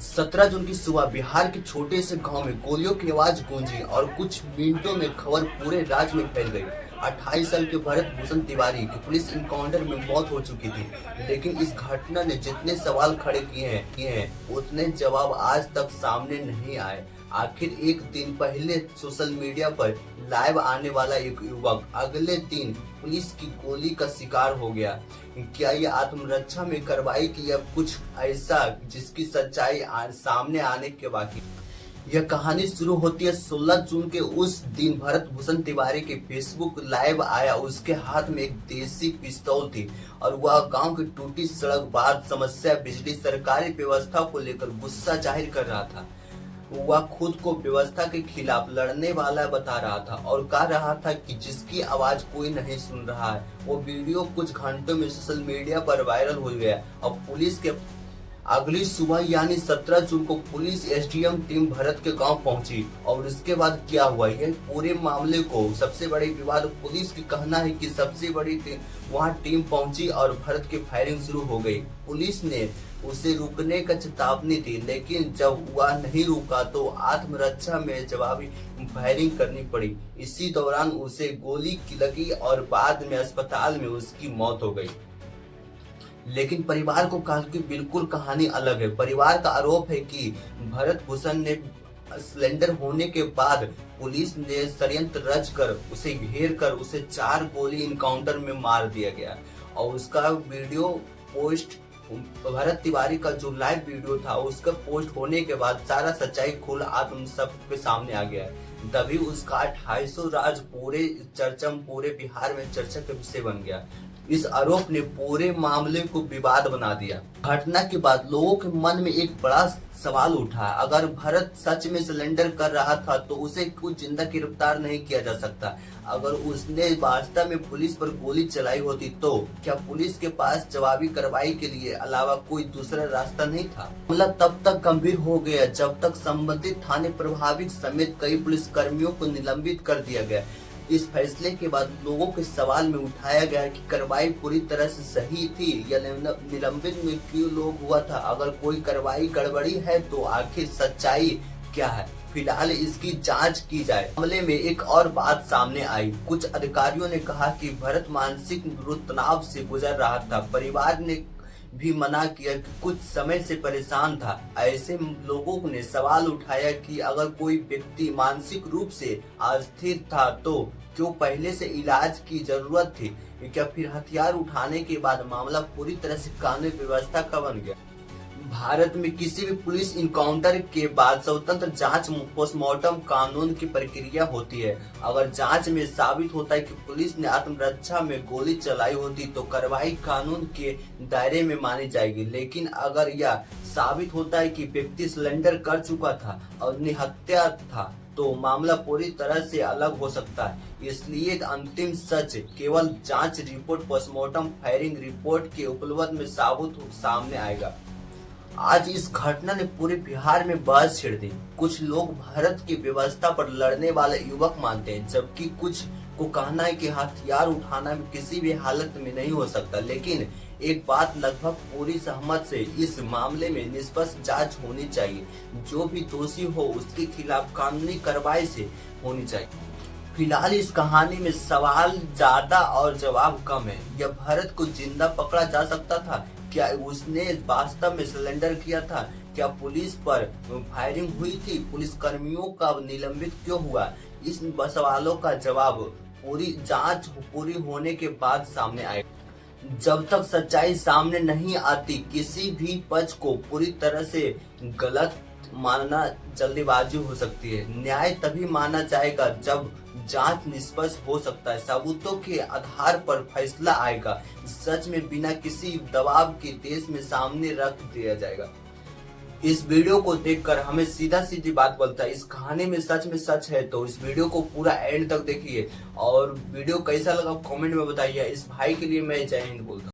17 जून की सुबह बिहार के छोटे से गांव में गोलियों की आवाज गूंजी और कुछ मिनटों में खबर पूरे राज्य में फैल गई। 28 साल के भरत भूषण तिवारी की पुलिस इनकाउंटर में मौत हो चुकी थी, लेकिन इस घटना ने जितने सवाल खड़े किए हैं उतने जवाब आज तक सामने नहीं आए। आखिर एक दिन पहले सोशल मीडिया पर लाइव आने वाला एक युवक अगले दिन पुलिस की गोली का शिकार हो गया। क्या ये आत्मरक्षा में कार्रवाई की या कुछ ऐसा जिसकी सच्चाई सामने आने के बाकी? यह कहानी शुरू होती है 16 जून के उस दिन भरत भूषण तिवारी के फेसबुक लाइव आया। उसके हाथ में एक देसी पिस्तौल थी और वह गांव की टूटी सड़क, बाढ़ समस्या, बिजली, सरकारी व्यवस्था को लेकर गुस्सा जाहिर कर रहा था। वह खुद को व्यवस्था के खिलाफ लड़ने वाला बता रहा था और कह रहा था कि जिसकी आवाज कोई नहीं सुन रहा है। वो वीडियो कुछ घंटों में सोशल मीडिया पर वायरल हो गया और पुलिस के अगली सुबह यानी 17 जून को पुलिस एसडीएम टीम भरत के गांव पहुंची। और इसके बाद क्या हुआ, यह पूरे मामले को सबसे बड़ी विवाद। पुलिस की कहना है कि सबसे बड़ी वहां टीम पहुंची और भरत की फायरिंग शुरू हो गई। पुलिस ने उसे रुकने का चेतावनी दी, लेकिन जब वह नहीं रुका तो आत्मरक्षा में जवाबी फायरिंग करनी पड़ी। इसी दौरान उसे गोली लगी और बाद में अस्पताल में उसकी मौत हो गई। लेकिन परिवार को कहा कि बिल्कुल कहानी अलग है। परिवार का आरोप है कि भरत भूषण ने सिलेंडर होने के बाद पुलिस ने षड्यंत्र रच कर उसे घेर कर उसे 4 गोली इनकाउंटर में मार दिया गया। और उसका वीडियो पोस्ट, भरत तिवारी का जो लाइव वीडियो था उसका पोस्ट होने के बाद सारा सच्चाई खुल आत्म सबके सामने आ गया। तभी उसका 250 राज पूरे बिहार में चर्चा का विषय बन गया। इस आरोप ने पूरे मामले को विवाद बना दिया। घटना के बाद लोगों के मन में एक बड़ा सवाल उठा, अगर भरत सच में सिलेंडर कर रहा था तो उसे कुछ जिंदा गिरफ्तार नहीं किया जा सकता। अगर उसने वास्तव में पुलिस पर गोली चलाई होती तो क्या पुलिस के पास जवाबी कार्रवाई के लिए अलावा कोई दूसरा रास्ता नहीं था? मामला तब तक गंभीर हो गया जब तक संबंधित थाने प्रभारी समेत कई पुलिस कर्मियों को निलंबित कर दिया गया। इस फैसले के बाद लोगों के सवाल में उठाया गया कि कार्रवाई पूरी तरह से सही थी या निलंबित में क्यों लोग हुआ था। अगर कोई कार्रवाई गड़बड़ी है तो आखिर सच्चाई क्या है? फिलहाल इसकी जांच की जाए। मामले में एक और बात सामने आई। कुछ अधिकारियों ने कहा कि भरत मानसिक तनाव से गुजर रहा था। परिवार ने भी मना किया कि कुछ समय से परेशान था। ऐसे लोगों ने सवाल उठाया कि अगर कोई व्यक्ति मानसिक रूप से अस्थिर था तो क्यों पहले से इलाज की जरूरत थी? क्या फिर हथियार उठाने के बाद मामला पूरी तरह से कानूनी व्यवस्था का बन गया? भारत में किसी भी पुलिस इनकाउंटर के बाद स्वतंत्र जांच पोस्टमार्टम कानून की प्रक्रिया होती है। अगर जांच में साबित होता है कि पुलिस ने आत्मरक्षा में गोली चलाई होती तो कार्रवाई कानून के दायरे में मानी जाएगी। लेकिन अगर यह साबित होता है कि व्यक्ति सिलेंडर कर चुका था और निहत्या था तो मामला पूरी तरह से अलग हो सकता है। इसलिए अंतिम सच केवल जांच रिपोर्ट, पोस्टमार्टम फायरिंग रिपोर्ट के उपलब्ध में सामने आएगा। आज इस घटना ने पूरे बिहार में बहस छेड़ दी। कुछ लोग भारत की व्यवस्था पर लड़ने वाले युवक मानते हैं, जबकि कुछ को कहना है कि हथियार उठाना भी किसी भी हालत में नहीं हो सकता। लेकिन एक बात लगभग पूरी सहमत से, इस मामले में निष्पक्ष जांच होनी चाहिए। जो भी दोषी हो उसके खिलाफ कानूनी कार्रवाई से होनी चाहिए। फिलहाल इस कहानी में सवाल ज्यादा और जवाब कम है। यह भरत को जिंदा पकड़ा जा सकता था? क्या उसने वास्तव में सिलेंडर किया था? क्या पुलिस पर फायरिंग हुई थी? पुलिस कर्मियों का निलंबित क्यों हुआ? इस सवालों का जवाब पूरी जांच पूरी होने के बाद सामने आएगा। जब तक सच्चाई सामने नहीं आती किसी भी पक्ष को पूरी तरह से गलत मानना जल्दीबाजी हो सकती है। न्याय तभी माना जाएगा जब जांच निष्पक्ष हो सकता है, सबूतों के आधार पर फैसला आएगा, सच में बिना किसी दबाव के देश में सामने रख दिया जाएगा। इस वीडियो को देखकर हमें सीधा सीधी बात बोलता है, इस कहानी में सच है तो इस वीडियो को पूरा एंड तक देखिए और वीडियो कैसा लगा कमेंट में बताइए। इस भाई के लिए मैं जय हिंद बोलता हूँ।